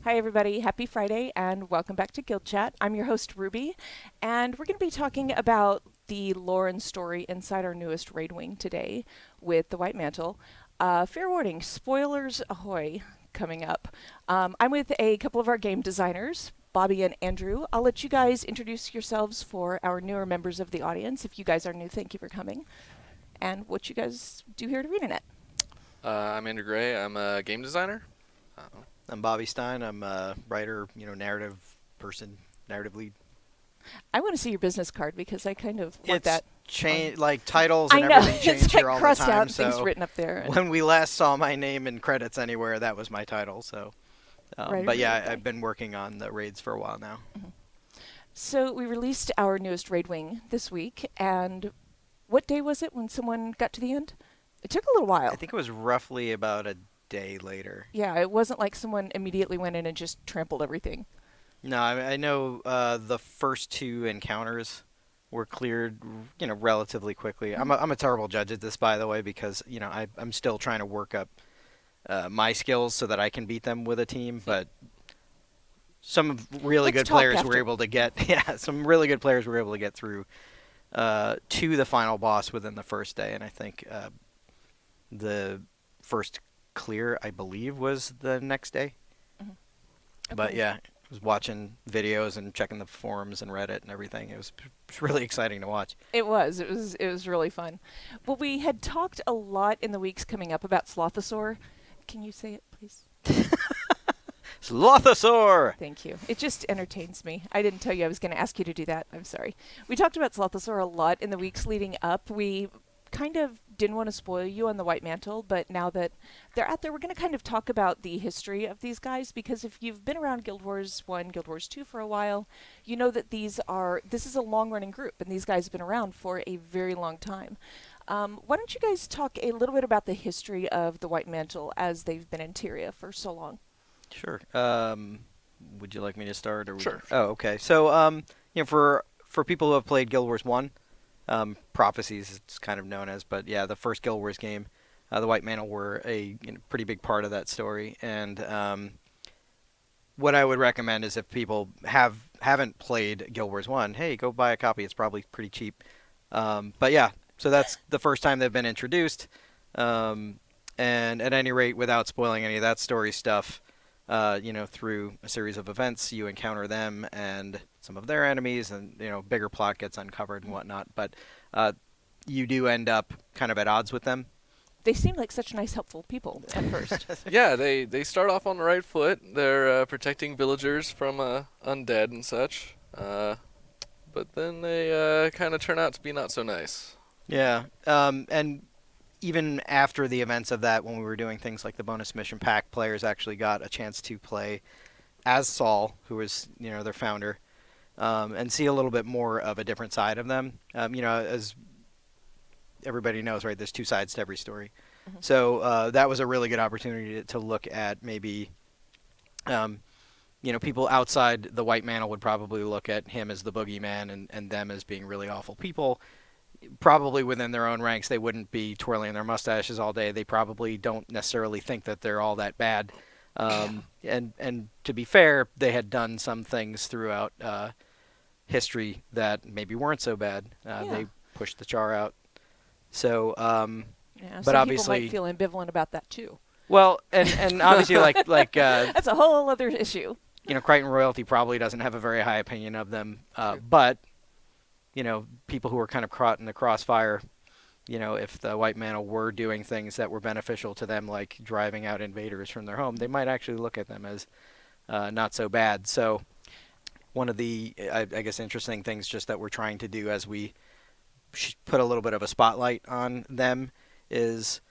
Hi, everybody. Happy Friday, and welcome back to Guild Chat. I'm your host, Ruby, and we're going to be talking about the lore and story inside our newest raid wing today with the White Mantle. Fair warning, spoilers ahoy coming up. I'm with a couple of our game designers, Bobby and Andrew. I'll let you guys introduce yourselves for our newer members of the audience. If you guys are new, thank you for coming. And what you guys do here to Reading It. I'm Andrew Gray. I'm a game designer. I'm Bobby Stein. I'm a writer, narrative person, narrative lead. I want to see your business card because I kind of want It's that. like titles I and know, everything change it's like here all the crossed time. out and So things written up there. when we last saw my name in credits anywhere, that was my title. So, but yeah, I've been working on the raids for a while now. Mm-hmm. So we released our newest raid wing this week, and what day was it when someone got to the end? It took a little while. I think it was roughly about a day later. Yeah, it wasn't like someone immediately went in and just trampled everything. No, I know the first two encounters were cleared, relatively quickly. Mm-hmm. I'm a terrible judge at this, by the way, because I'm still trying to work up my skills so that I can beat them with a team. But some really good players were able to get, some really good players were able to get through to the final boss within the first day, and I think the first clear, I believe, was the next day. Mm-hmm. Okay. But yeah, I was watching videos and checking the forums and Reddit and everything. It was really exciting to watch. It was really fun. Well, we had talked a lot in the weeks coming up about Slothosaur. Can you say it, please? Slothosaur! Thank you. It just entertains me. I didn't tell you I was going to ask you to do that. I'm sorry. We talked about Slothosaur a lot in the weeks leading up. We kind of didn't want to spoil you on the White Mantle, but now that they're out there, we're going to kind of talk about the history of these guys, because if you've been around Guild Wars 1, Guild Wars 2 for a while, you know that this is a long-running group, and these guys have been around for a very long time. Why don't you guys talk a little bit about the history of the White Mantle as they've been in Tyria for so long? Sure. Would you like me to start? Or Sure. Oh, okay. So, for people who have played Guild Wars 1, Prophecies it's kind of known as, but yeah, the first Guild Wars game, the White Mantle were a pretty big part of that story. And what I would recommend is if people haven't played Guild Wars 1, hey, go buy a copy. It's probably pretty cheap. But yeah, so that's the first time they've been introduced. And at any rate, without spoiling any of that story stuff, through a series of events, you encounter them and some of their enemies, and bigger plot gets uncovered and whatnot. But you do end up kind of at odds with them. They seem like such nice, helpful people at first. Yeah, they start off on the right foot. They're protecting villagers from undead and such. But then they kind of turn out to be not so nice. Yeah, and even after the events of that, when we were doing things like the bonus mission pack, players actually got a chance to play as Saul, who was their founder, and see a little bit more of a different side of them. As everybody knows, right, there's two sides to every story. Mm-hmm. So that was a really good opportunity to look at maybe, people outside the White Mantle would probably look at him as the boogeyman and them as being really awful people. Probably within their own ranks, they wouldn't be twirling their mustaches all day. They probably don't necessarily think that they're all that bad. And to be fair, they had done some things throughout history that maybe weren't so bad. They pushed the Char out. So, but some obviously, people might feel ambivalent about that too. Well, and obviously, like that's a whole other issue. Crichton Royalty probably doesn't have a very high opinion of them, but people who are kind of caught in the crossfire, if the White Mantle were doing things that were beneficial to them, like driving out invaders from their home, they might actually look at them as not so bad. So one of the, I guess, interesting things just that we're trying to do as we put a little bit of a spotlight on them is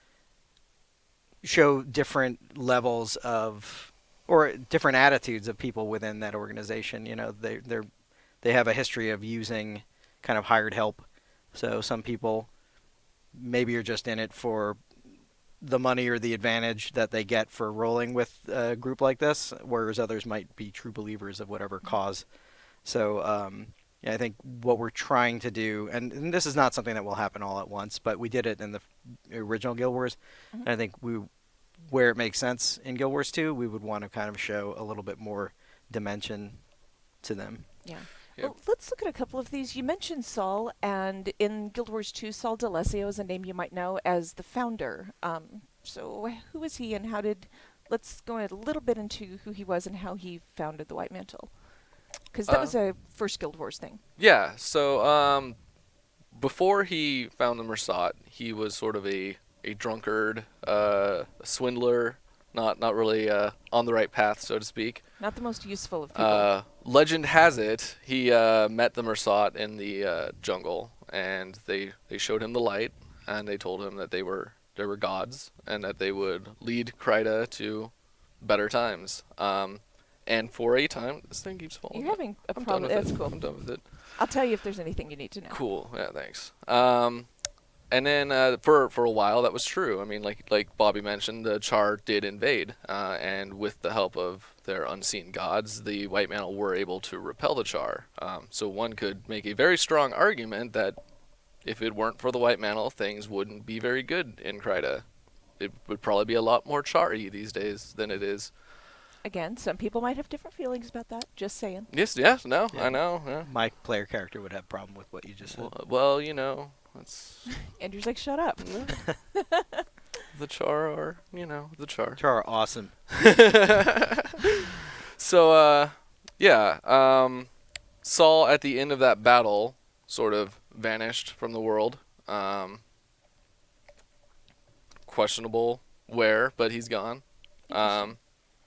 show different levels of, or different attitudes of people within that organization. They have a history of using kind of hired help. So some people maybe are just in it for the money or the advantage that they get for rolling with a group like this, whereas others might be true believers of whatever cause. So I think what we're trying to do, and this is not something that will happen all at once, but we did it in the original Guild Wars, and I think we where it makes sense in Guild Wars 2, we would want to kind of show a little bit more dimension to them. Yeah. Yep. Well, let's look at a couple of these. You mentioned Saul, and in Guild Wars 2, Saul D'Alessio is a name you might know as the founder. So who was he, and how did... Let's go a little bit into who he was and how he founded the White Mantle. Because that was a first Guild Wars thing. Yeah, so before he found the Mersat, he was sort of a drunkard, a swindler, not really on the right path, so to speak. Not the most useful of people. Legend has it he met the Mersat in the jungle, and they showed him the light, and they told him that they were gods, and that they would lead Kryta to better times. And for a time, this thing keeps falling. You're having a I'm problem. done with That's it. cool. I'm done with it. I'll tell you if there's anything you need to know. Cool. Yeah, thanks. And then for a while that was true. I mean, like Bobby mentioned, the Char did invade, and with the help of their unseen gods, the White Mantle were able to repel the Char. So one could make a very strong argument that if it weren't for the White Mantle, things wouldn't be very good in Kryta. It would probably be a lot more Char-y these days than it is. Again, some people might have different feelings about that. Just saying. Yes, no, Yeah. I know. Yeah. My player character would have a problem with what you just said. Well, you know, that's Andrew's like, shut up. the Char are, the Char. Char are awesome. So, Saul at the end of that battle sort of vanished from the world. Questionable where, but he's gone.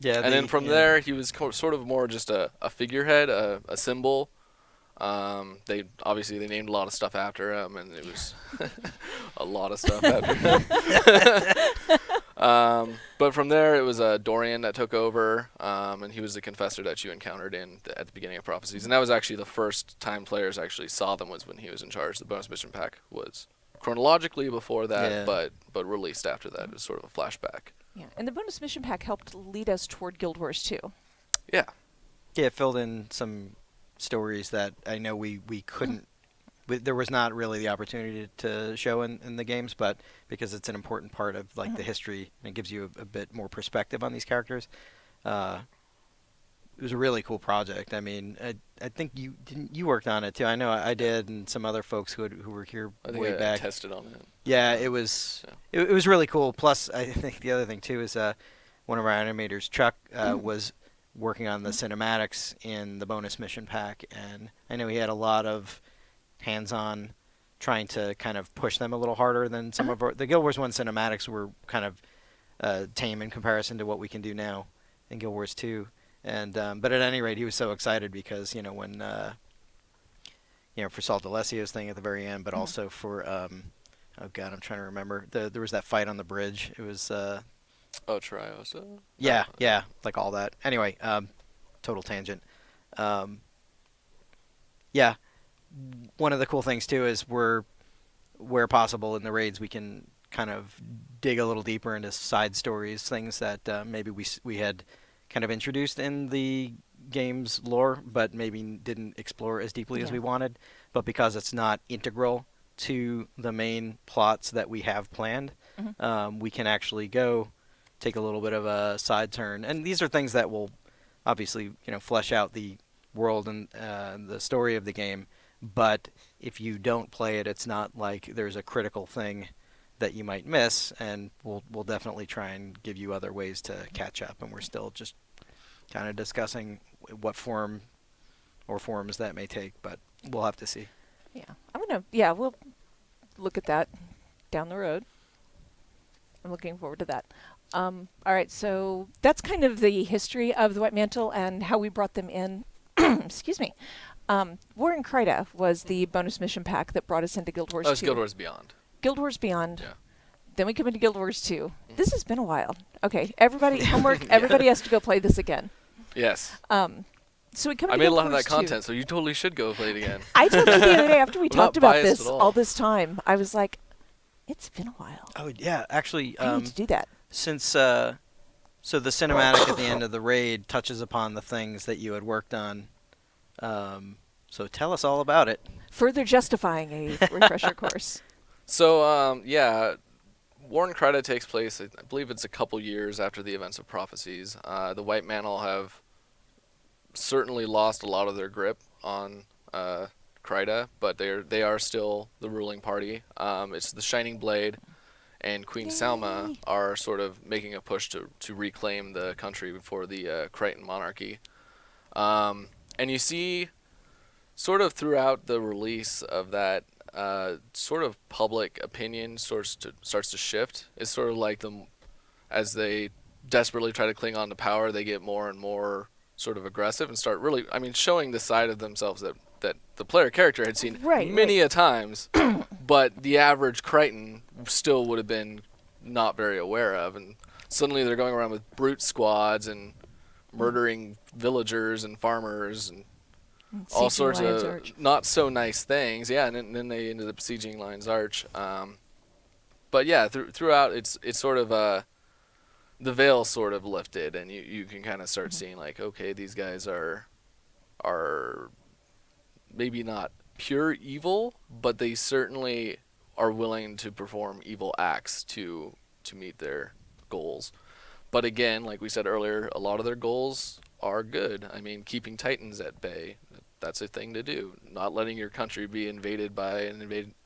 Yeah, And then from there, he was sort of more just a figurehead, a symbol. They named a lot of stuff after him, and it was a lot of stuff after him. But from there, it was Dorian that took over, and he was the confessor that you encountered at the beginning of Prophecies. And that was actually the first time players actually saw them, was when he was in charge. The bonus mission pack was chronologically before that, but released after that. It was sort of a flashback. Yeah, and the bonus mission pack helped lead us toward Guild Wars 2. Yeah. Yeah, it filled in some stories that I know we couldn't. There was not really the opportunity to show in the games, but because it's an important part of the history, and it gives you a bit more perspective on these characters. It was a really cool project. I mean, I think you worked on it too. I know I did, and some other folks who were here way back. I tested on it. Yeah, it was it was really cool. Plus, I think the other thing too is one of our animators, Chuck, was working on the cinematics in the bonus mission pack, and I know he had a lot of hands-on trying to kind of push them a little harder than some of the Guild Wars 1 cinematics were kind of tame in comparison to what we can do now in Guild Wars 2. And but at any rate, he was so excited because when for Saul D'Alessio's thing at the very end, but also for oh god, I'm trying to remember. There was that fight on the bridge. It was Triosa. Yeah, like all that. Anyway, total tangent. Yeah, one of the cool things too is where possible in the raids we can kind of dig a little deeper into side stories, things that maybe we had kind of introduced in the game's lore, but maybe didn't explore as deeply as we wanted. But because it's not integral to the main plots that we have planned, we can actually go take a little bit of a side turn. And these are things that will obviously flesh out the world and the story of the game. But if you don't play it, it's not like there's a critical thing that you might miss, and we'll definitely try and give you other ways to catch up, and we're still just kind of discussing what form or forms that may take, but we'll have to see. We'll look at that down the road. I'm looking forward to that. All right, so that's kind of the history of the White Mantle and how we brought them in. Excuse me. War in Kryta was the bonus mission pack that brought us into Guild Wars 2. Oh, it's Guild Wars Beyond. Guild Wars Beyond. Yeah. Then we come into Guild Wars 2. This has been a while. Okay, everybody, homework. Everybody has to go play this again. Yes. So we come. I into made a Guild lot of Wars that 2. content, so you totally should go play it again. I told you the other day after we I'm talked not about biased this at all. all this time. I was like, it's been a while. Oh yeah, actually, I need to do that. since so the cinematic at the end of the raid touches upon the things that you had worked on. So tell us all about it. Further justifying a refresher course. So War in Krita takes place, I believe it's a couple years after the events of Prophecies. The White Mantle have certainly lost a lot of their grip on Krita, but they are still the ruling party. It's the Shining Blade and Queen Salma Yay. are sort of making a push to reclaim the country for the Crichton monarchy. And you see, sort of throughout the release of that, sort of public opinion starts to shift. It's sort of like as they desperately try to cling on to power, they get more and more sort of aggressive and start really, I mean, showing the side of themselves that the player character had seen many a times, but the average Crichton still would have been not very aware of. And suddenly they're going around with brute squads and murdering villagers and farmers and all sorts Lion's of Arch. not so nice things. Yeah, and then they ended up sieging Lion's Arch. But yeah, throughout it's sort of the veil sort of lifted, and you can kind of start seeing like, okay, these guys are maybe not pure evil, but they certainly are willing to perform evil acts to meet their goals. But again, like we said earlier, a lot of their goals are good. I mean, keeping Titans at bay, that's a thing to do. Not letting your country be invaded by an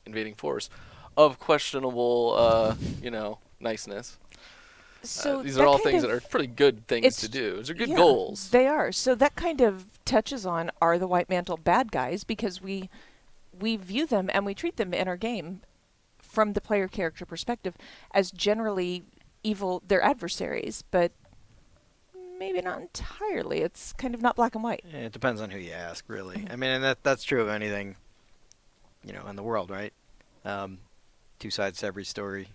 invading force of questionable, niceness. So These that are all kind things of- that are pretty good things it's- to do. These are good yeah, goals. They are. So that kind of touches on, are the White Mantle bad guys? Because we view them and we treat them in our game from the player character perspective as generally evil, they're adversaries, but maybe not entirely. It's kind of not black and white. It depends on who you ask, really. I mean, and that's true of anything, in the world, right? Two sides to every story.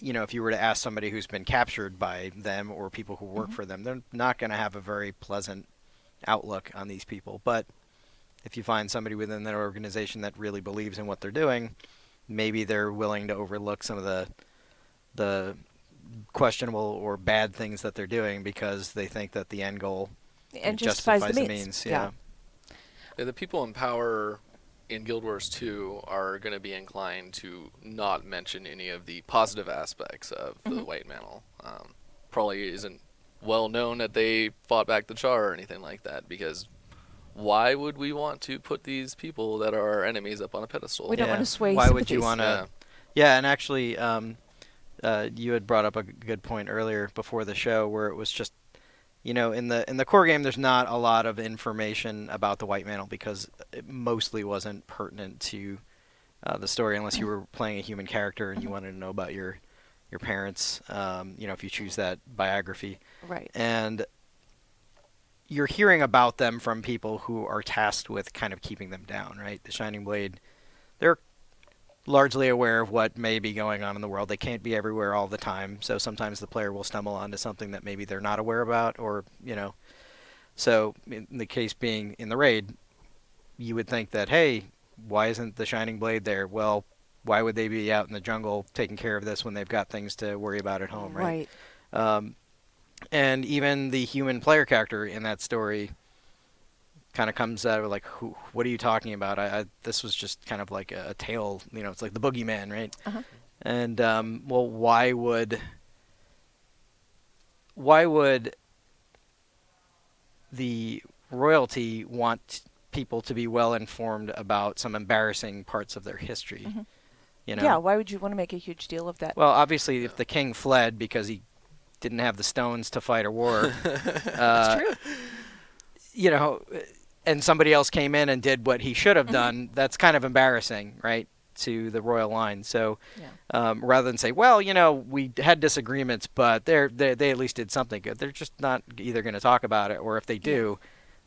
If you were to ask somebody who's been captured by them or people who work for them, they're not going to have a very pleasant outlook on these people. But if you find somebody within their organization that really believes in what they're doing, maybe they're willing to overlook some of the questionable or bad things that they're doing because they think that the end goal And justifies the means. means. Yeah. Yeah, the people in power in Guild Wars 2 are going to be inclined to not mention any of the positive aspects of the White Mantle. Probably isn't well known that they fought back the Char or anything like that, because why would we want to put these people that are our enemies up on a pedestal? We don't want to sway Why would you sympathies. want to? Yeah, and actually, you had brought up a good point earlier before the show where it was just, in the core game, there's not a lot of information about the White Mantle because it mostly wasn't pertinent to the story unless you were playing a human character and you wanted to know about your parents. If you choose that biography, Right. and you're hearing about them from people who are tasked with kind of keeping them down, right? The Shining Blade, they're largely aware of what may be going on in the world. They can't be everywhere all the time, so sometimes the player will stumble onto something that maybe they're not aware about, or, So in the case being in the raid, you would think that, hey, why isn't the Shining Blade there? Well, why would they be out in the jungle taking care of this when they've got things to worry about at home, right? And even the human player character in that story kind of comes out of like, what are you talking about? This was just kind of like a tale, it's like the boogeyman, right? Uh-huh. And well, why would the royalty want people to be well informed about some embarrassing parts of their history? Yeah, why would you want to make a huge deal of that? Well, obviously, if the king fled because he didn't have the stones to fight a war, That's true. And somebody else came in and did what he should have done, that's kind of embarrassing, right, to the royal line. So rather than say, well, we had disagreements, but they at least did something good, they're just not either going to talk about it, or if they do,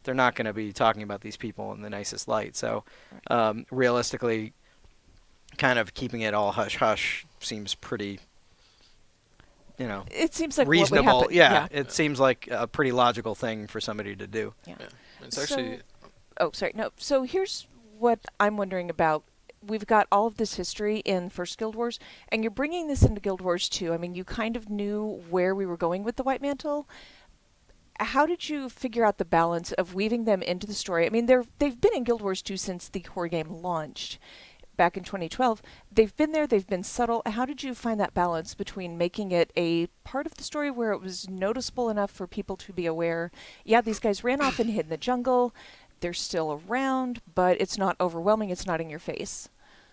they're not going to be talking about these people in the nicest light. So realistically, kind of keeping it all hush-hush seems pretty, It seems like reasonable. What would happen. It seems like a pretty logical thing for somebody to do. Yeah. It's actually... sorry. No. So here's what I'm wondering about. We've got all of this history in First Guild Wars, and you're bringing this into Guild Wars 2. I mean, you kind of knew where we were going with the White Mantle. How did you figure out the balance of weaving them into the story? I mean, they've been in Guild Wars 2 since the core game launched. back in 2012. They've been there, they've been subtle. How did you find that balance between making it a part of the story where it was noticeable enough for people to be aware, yeah, these guys ran off and hid in the jungle, they're still around, but it's not overwhelming, it's not in your face?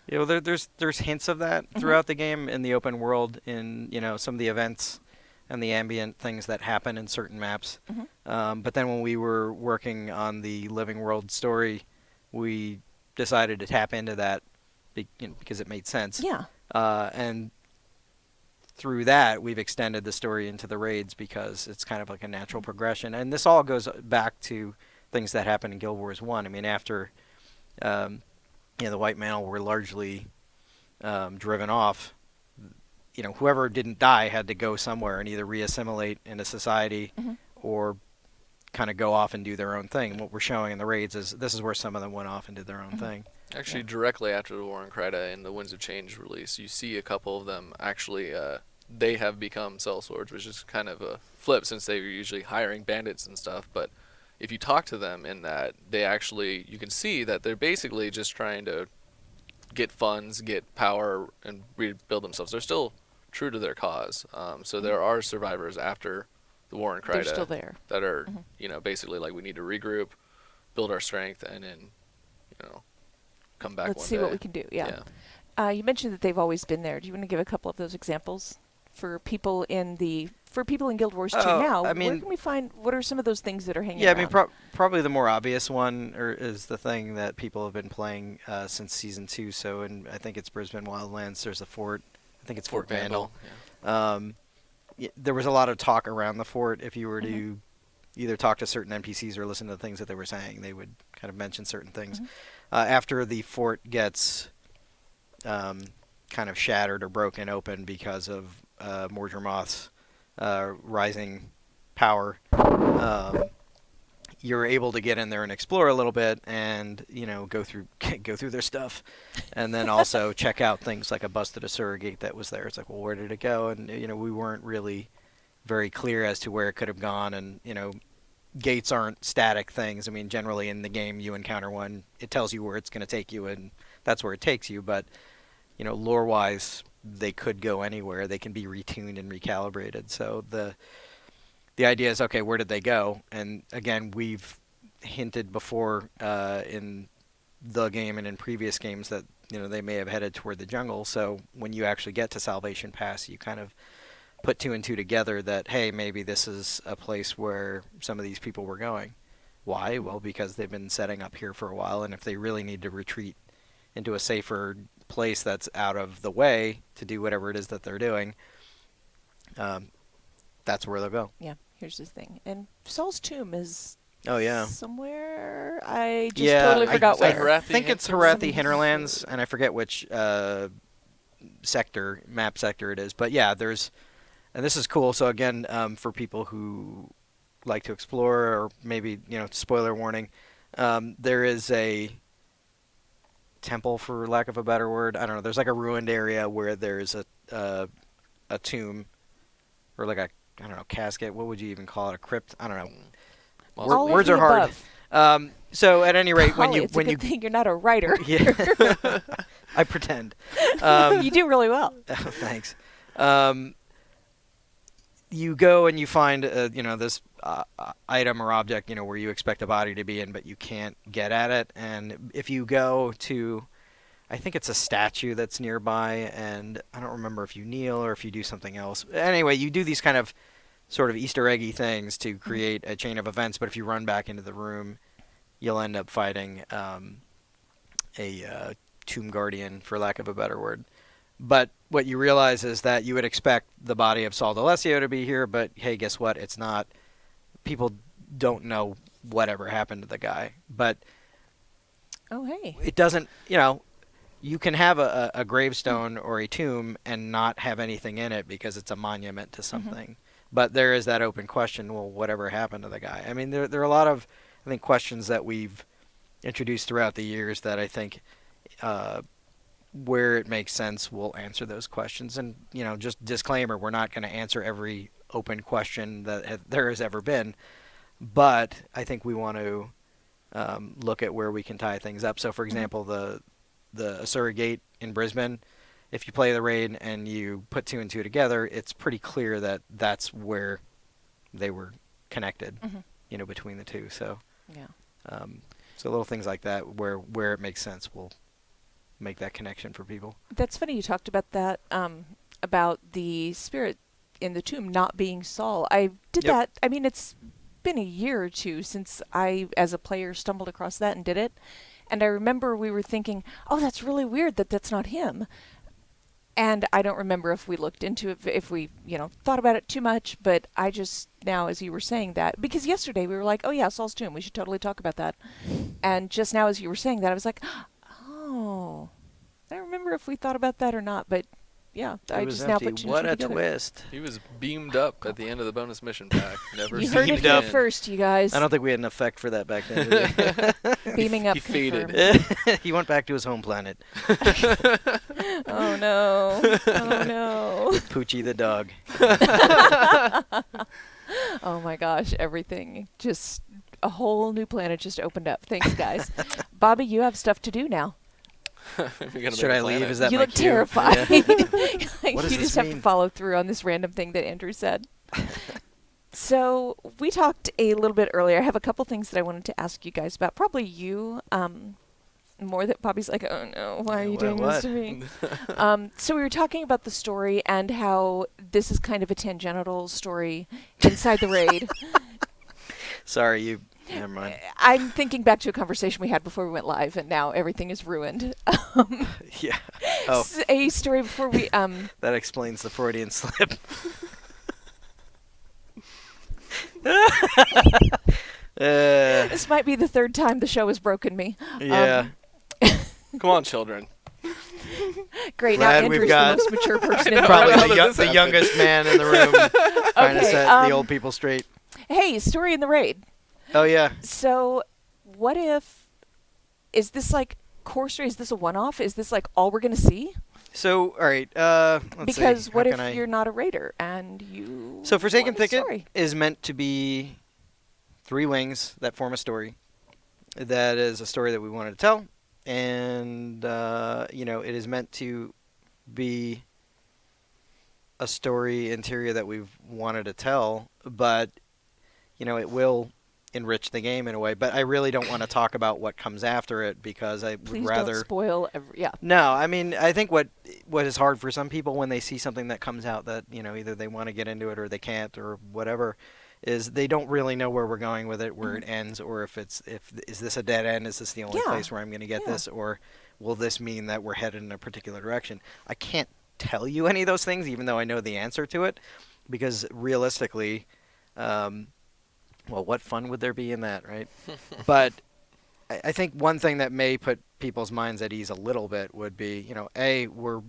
You know, there's hints of that throughout the game in the open world, in some of the events and the ambient things that happen in certain maps. But then when we were working on the living world story, we decided to tap into that because it made sense. Yeah. And through that, we've extended the story into the raids because it's kind of like a natural progression. And this all goes back to things that happened in Guild Wars 1. I mean, after the White Mantle were largely driven off, whoever didn't die had to go somewhere and either reassimilate into society or kind of go off and do their own thing. And what we're showing in the raids is this is where some of them went off and did their own thing. Actually, directly after the War in Kryta and the Winds of Change release, you see a couple of them actually, they have become sellswords, which is kind of a flip since they were usually hiring bandits and stuff. But if you talk to them in that, they actually, you can see that they're basically just trying to get funds, get power, and rebuild themselves. They're still true to their cause. So there are survivors after the War in Kryta. They're still there. That are, basically like, we need to regroup, build our strength, and then, come back one day. Let's see what we can do, yeah. You mentioned that they've always been there. Do you want to give a couple of those examples for people in Guild Wars 2 now? I mean, where can we find, what are some of those things that are hanging around? around? I mean, probably the more obvious one is the thing that people have been playing since Season 2. So I think it's Brisbane Wildlands. There's a fort. I think it's Fort Vandal. There was a lot of talk around the fort. If you were to either talk to certain NPCs or listen to the things that they were saying, they would kind of mention certain things. After the fort gets kind of shattered or broken open because of Mordremoth's rising power, you're able to get in there and explore a little bit and go through their stuff, and then also check out things like a busted Asura gate that was there. It's like, well, where did it go? And we weren't really very clear as to where it could have gone. And gates aren't static things. I mean, generally in the game you encounter one, it tells you where it's going to take you, and that's where it takes you. But lore wise, they could go anywhere. They can be retuned and recalibrated. So the idea is, okay, where did they go? And again, we've hinted before in the game and in previous games that they may have headed toward the jungle. So when you actually get to Salvation Pass, you kind of put two and two together that, hey, maybe this is a place where some of these people were going. Why? Well, because they've been setting up here for a while, and if they really need to retreat into a safer place that's out of the way to do whatever it is that they're doing, that's where they'll go. Yeah, here's the thing. And Saul's tomb is somewhere. I just totally forgot where. I think it's Harathi Hinterlands, and I forget which map sector it is. But yeah, and this is cool. So again, for people who like to explore, or maybe, spoiler warning, there is a temple, for lack of a better word. I don't know. There's like a ruined area where there's a tomb, or like a, I don't know, casket. What would you even call it? A crypt? I don't know. Well, words are hard. So at any rate, when you think you're not a writer. Yeah, I pretend. You do really well. Thanks. You go and you find this item or object where you expect a body to be in, but you can't get at it. And if you go to, I think it's a statue that's nearby, and I don't remember if you kneel or if you do something else. Anyway, you do these kind of sort of Easter eggy things to create a chain of events, but if you run back into the room, you'll end up fighting a tomb guardian, for lack of a better word. But what you realize is that you would expect the body of Saul D'Alessio to be here, but hey, guess what? It's not. People don't know whatever happened to the guy. But it doesn't, you can have a gravestone or a tomb and not have anything in it because it's a monument to something. But there is that open question, well, whatever happened to the guy? I mean, there are a lot of, I think, questions that we've introduced throughout the years that I think where it makes sense, we'll answer those questions. And, just disclaimer, we're not going to answer every open question that there has ever been. But I think we want to look at where we can tie things up. So, for example, the Asura Gate in Brisbane, if you play the raid and you put 2 and 2 together, it's pretty clear that that's where they were connected, between the two. So, Yeah. so little things like that where it makes sense will make that connection for people. That's funny you talked about that, about the spirit in the tomb not being Saul. I did Yep. that. I mean, it's been a year or two since I, as a player, stumbled across that and did it. And I remember we were thinking, oh, that's really weird that that's not him. And I don't remember if we looked into it, if we, thought about it too much. But I just now, as you were saying that, because yesterday we were like, oh, yeah, Saul's tomb. We should totally talk about that. And just now, as you were saying that, I was like, oh, I don't remember if we thought about that or not. But yeah, I was just now empty. put two and What two a together. twist! He was beamed up at the end of the bonus mission pack. Never You seen heard it here again. first, you guys. I don't think we had an effect for that back then. Did we? Beaming up. He faded. confirmed. He went back to his home planet. Oh no! Oh no! Poochie the dog. Oh my gosh! Everything just a whole new planet just opened up. Thanks, guys. Bobby, you have stuff to do now. We're gonna Should make I a leave? planet. Is that You my look cue? terrified. Yeah. Like, What does you this just have to mean? follow through on this random thing that Andrew said. So we talked a little bit earlier. I have a couple things that I wanted to ask you guys about. Probably you, more that Bobby's like, oh no, why are you doing this to me? So we were talking about the story and how this is kind of a tangential story inside the raid. Sorry, you. Never mind. I'm thinking back to a conversation we had before we went live, and now everything is ruined. Yeah. Oh, A story before we that explains the Freudian slip. This might be the third time the show has broken me. Yeah. Come on, children. Great. Glad Now we've Andrew's got- the most mature person in the Probably room. How did this the happen? youngest man in the room, trying to Okay, set the old people straight. Hey, story in the raid. Oh yeah. So, what if? Is this like core story? Is this a one-off? Is this like all we're gonna see? So all right. Let's Because see. what How if can I- you're not a raider and you? So Forsaken want a Thicket story? is meant to be 3 wings that form a story. That is a story that we wanted to tell, and it is meant to be a story interior that we've wanted to tell, but it will enrich the game in a way. But I really don't want to talk about what comes after it because I Please would rather don't spoil. Yeah. No, I mean, I think what is hard for some people when they see something that comes out that, either they want to get into it or they can't or whatever, is they don't really know where we're going with it, where it ends, or if is this a dead end? Is this the only Yeah. place where I'm going to get Yeah. this? Or will this mean that we're headed in a particular direction? I can't tell you any of those things, even though I know the answer to it, because realistically, well, what fun would there be in that, right? But I think one thing that may put people's minds at ease a little bit would be, we're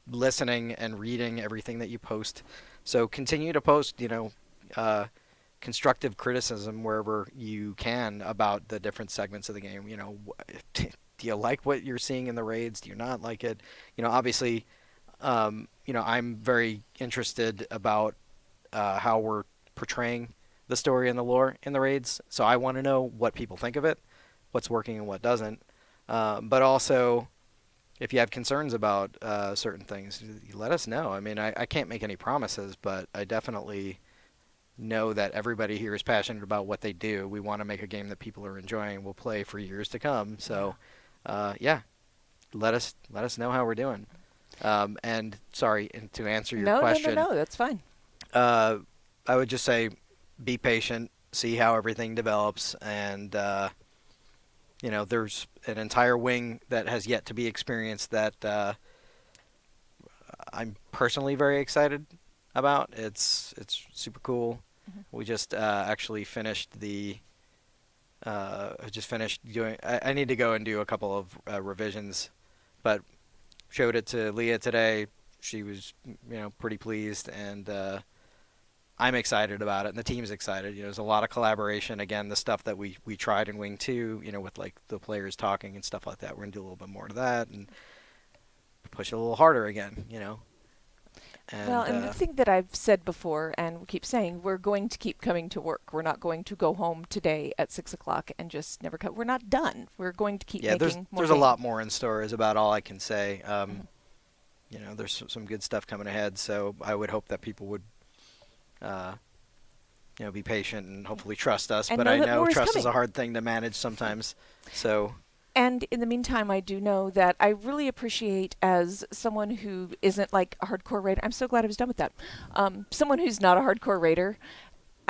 listening and reading everything that you post. So continue to post, constructive criticism wherever you can about the different segments of the game. Do you like what you're seeing in the raids? Do you not like it? Obviously, I'm very interested about how we're portraying the story and the lore in the raids. So I want to know what people think of it, what's working and what doesn't. But also, if you have concerns about certain things, you let us know. I mean, I can't make any promises, but I definitely know that everybody here is passionate about what they do. We want to make a game that people are enjoying and will play for years to come. So, let us know how we're doing. And sorry, and to answer your question, No, that's fine. I would just say, be patient, see how everything develops, and there's an entire wing that has yet to be experienced that I'm personally very excited about. It's super cool. Mm-hmm. We just actually finished doing. I need to go and do a couple of revisions, but showed it to Leah today. She was pretty pleased, and I'm excited about it, and the team's excited. There's a lot of collaboration. Again, the stuff that we tried in Wing 2, with like the players talking and stuff like that. We're gonna do a little bit more to that and push it a little harder again. Well, and the thing that I've said before, and we keep saying, we're going to keep coming to work. We're not going to go home today at 6 o'clock and just never come. We're not done. We're going to keep yeah, making more. there's a lot more in store. Is about all I can say. Mhm. There's some good stuff coming ahead. So I would hope that people would, be patient and hopefully trust us. And but know I that know more is trust is coming. a hard thing to manage sometimes. So. And in the meantime, I do know that I really appreciate, as someone who isn't like a hardcore raider, I'm so glad I was done with that. Someone who's not a hardcore raider,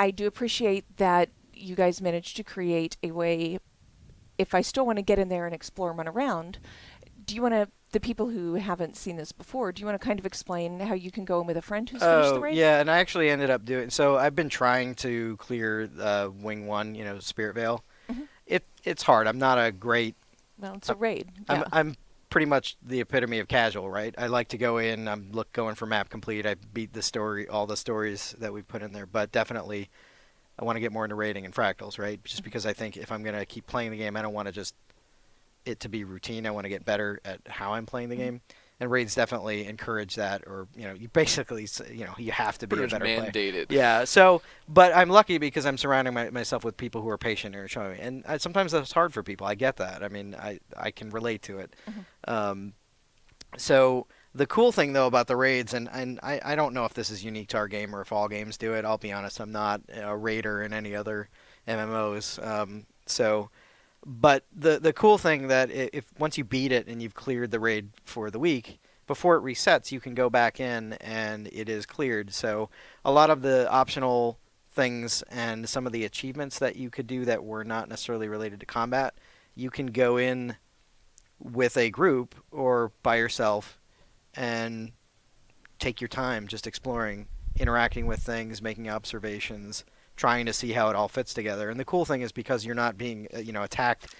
I do appreciate that you guys managed to create a way, if I still want to get in there and explore and run around, do you want to, the people who haven't seen this before, do you want to kind of explain how you can go in with a friend who's finished the raid? Yeah, and I actually ended up doing, so I've been trying to clear Wing 1, Spirit Veil. Mhm. It's hard. I'm not a great. Well, it's a raid. Yeah. I'm pretty much the epitome of casual, right? I like to go in. I'm going for map complete. I beat all the stories that we put in there. But definitely, I want to get more into raiding and fractals, right? Just because I think if I'm gonna keep playing the game, I don't want to just it to be routine. I want to get better at how I'm playing the game. And raids definitely encourage that, or you basically you have to be Pretty a better much player. mandated. Yeah. So, but I'm lucky because I'm surrounding myself with people who are patient and are showing me. And sometimes that's hard for people. I get that. I mean, I can relate to it. So the cool thing though about the raids, and I don't know if this is unique to our game or if all games do it. I'll be honest, I'm not a raider in any other MMOs. But the cool thing that if once you beat it and you've cleared the raid for the week, before it resets, you can go back in and it is cleared. So a lot of the optional things and some of the achievements that you could do that were not necessarily related to combat, you can go in with a group or by yourself and take your time just exploring, interacting with things, making observations, trying to see how it all fits together. And the cool thing is because you're not being attacked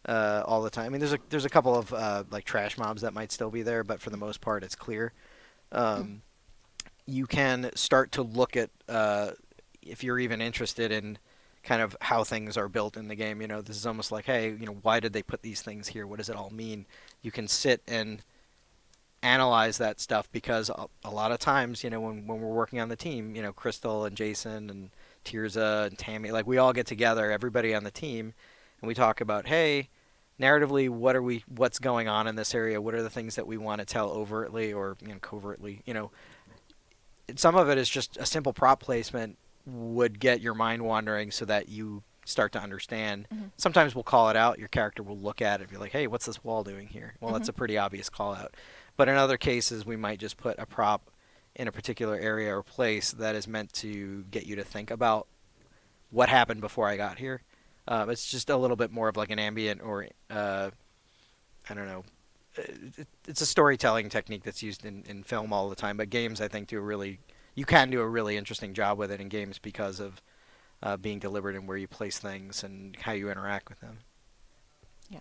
all the time. I mean, there's a couple of like trash mobs that might still be there, but for the most part, it's clear. You can start to look at if you're even interested in kind of how things are built in the game. This is almost like, hey, why did they put these things here? What does it all mean? You can sit and analyze that stuff because a lot of times, when we're working on the team, Crystal and Jason and Tirza and Tammy, like we all get together, everybody on the team, and we talk about, hey, narratively, what's going on in this area? What are the things that we want to tell overtly or covertly? Some of it is just a simple prop placement would get your mind wandering so that you start to understand. Sometimes we'll call it out. Your character will look at it and be like, hey, what's this wall doing here? Well, that's a pretty obvious call out. But in other cases, we might just put a prop in a particular area or place that is meant to get you to think about what happened before I got here. It's just a little bit more of like an ambient or, I don't know. It's a storytelling technique that's used in film all the time. But games, I think, you can do a really interesting job with it in games because of being deliberate in where you place things and how you interact with them. Yeah.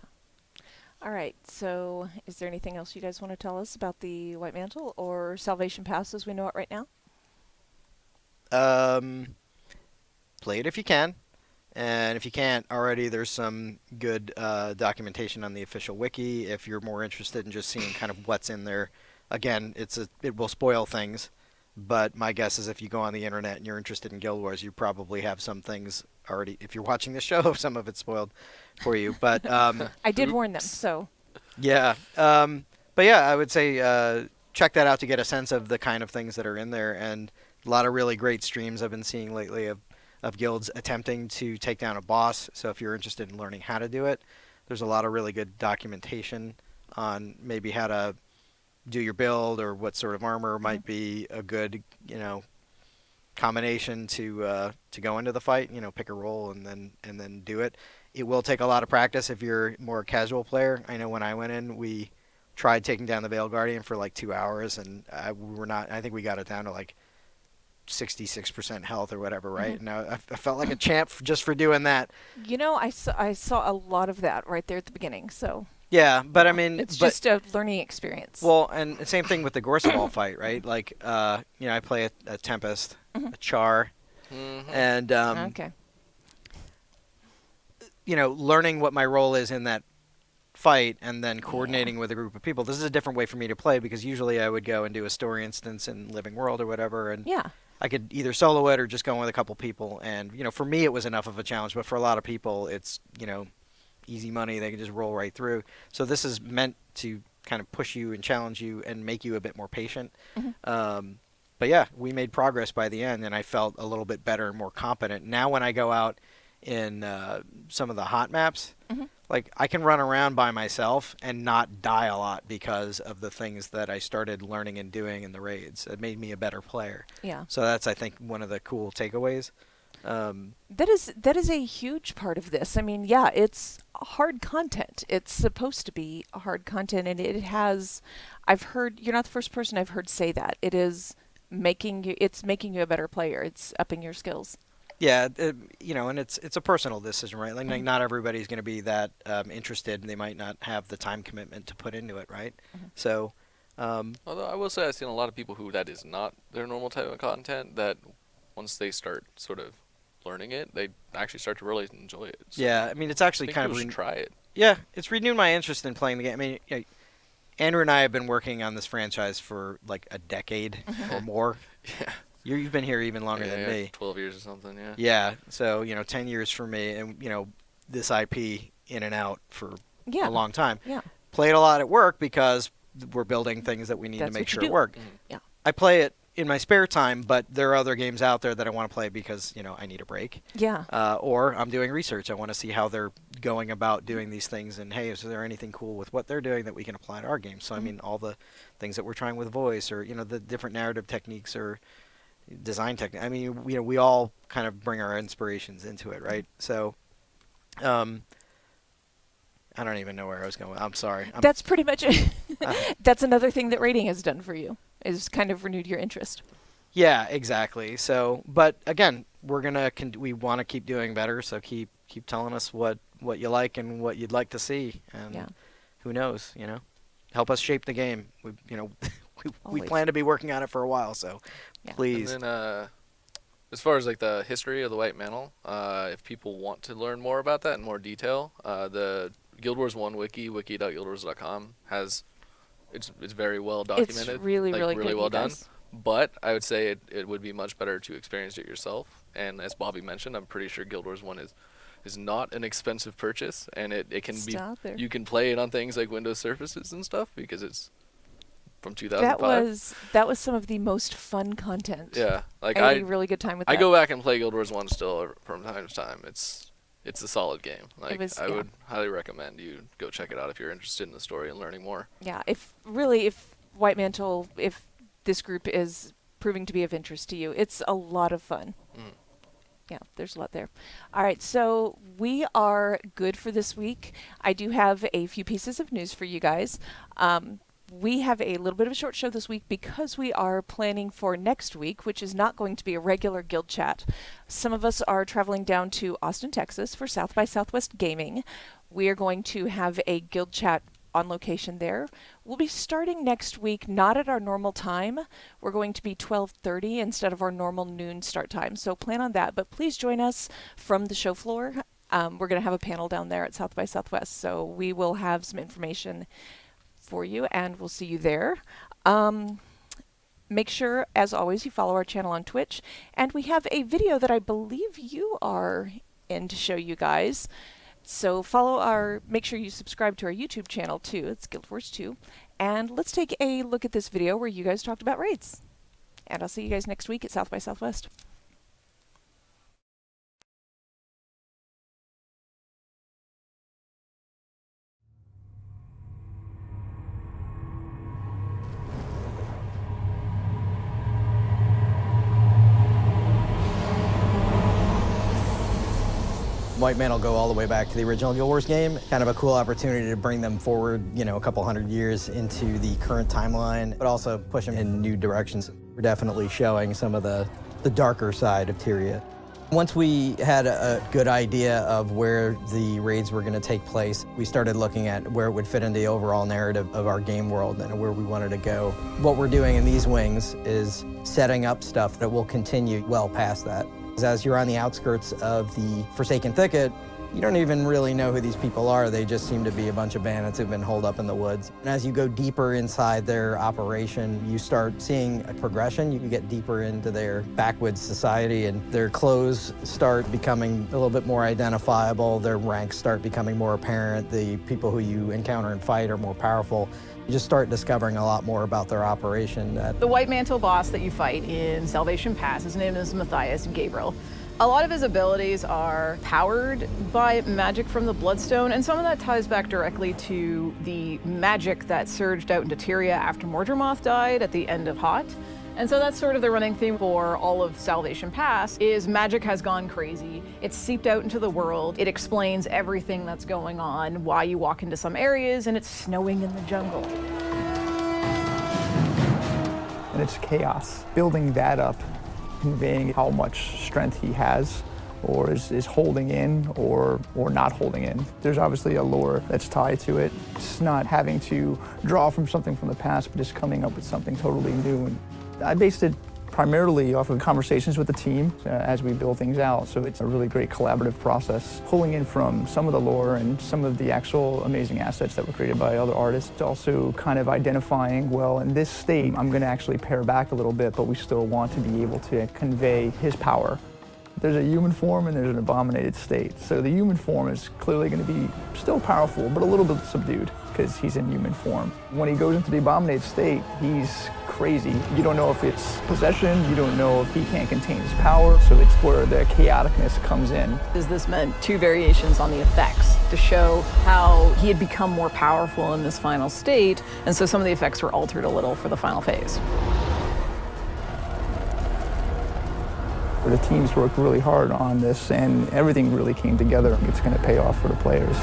All right. So, is there anything else you guys want to tell us about the White Mantle or Salvation Pass as we know it right now? Play it if you can. And if you can't already, there's some good documentation on the official wiki. If you're more interested in just seeing kind of what's in there, again, it will spoil things. But my guess is if you go on the internet and you're interested in Guild Wars, you probably have some things already. If you're watching this show, some of it's spoiled for you. But I did warn them, so. Yeah. But yeah, I would say check that out to get a sense of the kind of things that are in there. And a lot of really great streams I've been seeing lately of guilds attempting to take down a boss. So if you're interested in learning how to do it, there's a lot of really good documentation on maybe how to do your build or what sort of armor might be a good, combination to go into the fight. Pick a role and then do it. It will take a lot of practice if you're more a casual player. I know when I went in, we tried taking down the Veil Guardian for like 2 hours, and I think we got it down to like 66% health or whatever, right? And I felt like a champ just for doing that. I saw a lot of that right there at the beginning, so. Yeah, but I mean, it's just a learning experience. Well, and the same thing with the Gorsabal fight, right? Like, I play a Tempest, a Char, and okay. Learning what my role is in that fight and then coordinating with a group of people. This is a different way for me to play because usually I would go and do a story instance in Living World or whatever, and Yeah. I could either solo it or just go in with a couple people. And, for me it was enough of a challenge, but for a lot of people it's, easy money. They can just roll right through. So this is meant to kind of push you and challenge you and make you a bit more patient. But yeah, we made progress by the end, and I felt a little bit better and more competent. Now when I go out in some of the hot maps, like I can run around by myself and not die a lot because of the things that I started learning and doing in the raids. It made me a better player. Yeah. So that's, I think, one of the cool takeaways. That is a huge part of this. I mean, yeah, it's hard content. It's supposed to be hard content, and it has. I've heard you're not the first person I've heard say that. It's making you a better player. It's upping your skills. Yeah, and it's a personal decision, right? Like not everybody's going to be that interested, and they might not have the time commitment to put into it, right? So, although I will say I've seen a lot of people who that is not their normal type of content, that once they start sort of learning it, they actually start to really enjoy it. So yeah, I mean, it's actually I think kind people of should try it. Yeah, it's renewed my interest in playing the game. I mean, Andrew and I have been working on this franchise for like a decade or more. Yeah. You've been here even longer than me. 12 years or something, yeah. Yeah, so 10 years for me, and this IP in and out for a long time. Yeah. Played a lot at work because we're building things that we need That's to make what you sure do. it work. Yeah. I play it in my spare time, but there are other games out there that I want to play because I need a break. Yeah. Or I'm doing research. I want to see how they're going about doing these things, and hey, is there anything cool with what they're doing that we can apply to our game? So I mean, all the things that we're trying with voice, or the different narrative techniques or design technique. I mean, we all kind of bring our inspirations into it, right? So, I don't even know where I was going. I'm sorry. That's pretty much it. That's another thing that raiding has done for you, is kind of renewed your interest. Yeah, exactly. So, but again, we want to keep doing better. So keep telling us what you like and what you'd like to see, and who knows, help us shape the game. We plan to be working on it for a while, so please. And then, as far as like the history of the White Mantle, if people want to learn more about that in more detail, the Guild Wars 1 wiki.guildwars.com it's very well documented. It's really really good, well you done. guys. But I would say it would be much better to experience it yourself. And as Bobby mentioned, I'm pretty sure Guild Wars 1 is not an expensive purchase, and it can be. You can play it on things like Windows Surfaces and stuff because it's from 2005. That was some of the most fun content. Yeah, like I had a really good time with that. I go back and play Guild Wars 1 still from time to time. It's a solid game. Like I would highly recommend you go check it out if you're interested in the story and learning more. Yeah, if White Mantle, if this group is proving to be of interest to you, it's a lot of fun. Yeah, there's a lot there. All right, so we are good for this week. I do have a few pieces of news for you guys. We have a little bit of a short show this week because we are planning for next week, which is not going to be a regular guild chat. Some of us are traveling down to Austin, Texas for South by Southwest Gaming. We are going to have a guild chat on location there. We'll be starting next week, not at our normal time. We're going to be 12:30 instead of our normal noon start time. So plan on that, but please join us from the show floor. We're going to have a panel down there at South by Southwest, so we will have some information for you, and we'll see you there. Make sure, as always, you follow our channel on Twitch, and we have a video that I believe you are in to show you guys. So make sure you subscribe to our YouTube channel too. It's Guild Wars 2. And let's take a look at this video where you guys talked about raids. And I'll see you guys next week at South by Southwest. White Mantle go all the way back to the original Guild Wars game. Kind of a cool opportunity to bring them forward, a couple hundred years into the current timeline, but also push them in new directions. We're definitely showing some of the darker side of Tyria. Once we had a good idea of where the raids were going to take place, we started looking at where it would fit into the overall narrative of our game world and where we wanted to go. What we're doing in these wings is setting up stuff that will continue well past that. As you're on the outskirts of the Forsaken Thicket, You don't even really know who these people are. They just seem to be a bunch of bandits who've been holed up in the woods. And as you go deeper inside their operation, you start seeing a progression. You get deeper into their backwoods society, and their clothes start becoming a little bit more identifiable. Their ranks start becoming more apparent. The people who you encounter and fight are more powerful. You just start discovering a lot more about their operation. The White Mantle boss that you fight in Salvation Pass, his name is Matthias Gabriel. A lot of his abilities are powered by magic from the Bloodstone, and some of that ties back directly to the magic that surged out into Tyria after Mordremoth died at the end of Hot. And so that's sort of the running theme for all of Salvation Pass, is magic has gone crazy. It's seeped out into the world. It explains everything that's going on, why you walk into some areas, and it's snowing in the jungle. And it's chaos. Building that up, conveying how much strength he has, or is holding in, or not holding in. There's obviously a lore that's tied to it. It's not having to draw from something from the past, but just coming up with something totally new. And I based it primarily off of conversations with the team as we build things out. So it's a really great collaborative process, pulling in from some of the lore and some of the actual amazing assets that were created by other artists. Also kind of identifying, well, in this state, I'm going to actually pare back a little bit, but we still want to be able to convey his power. There's a human form and there's an abominated state. So the human form is clearly going to be still powerful, but a little bit subdued because he's in human form. When he goes into the abominated state, he's crazy. You don't know if it's possession, you don't know if he can't contain his power, so it's where the chaoticness comes in. This meant two variations on the effects to show how he had become more powerful in this final state, and so some of the effects were altered a little for the final phase. The teams worked really hard on this, and everything really came together. It's going to pay off for the players.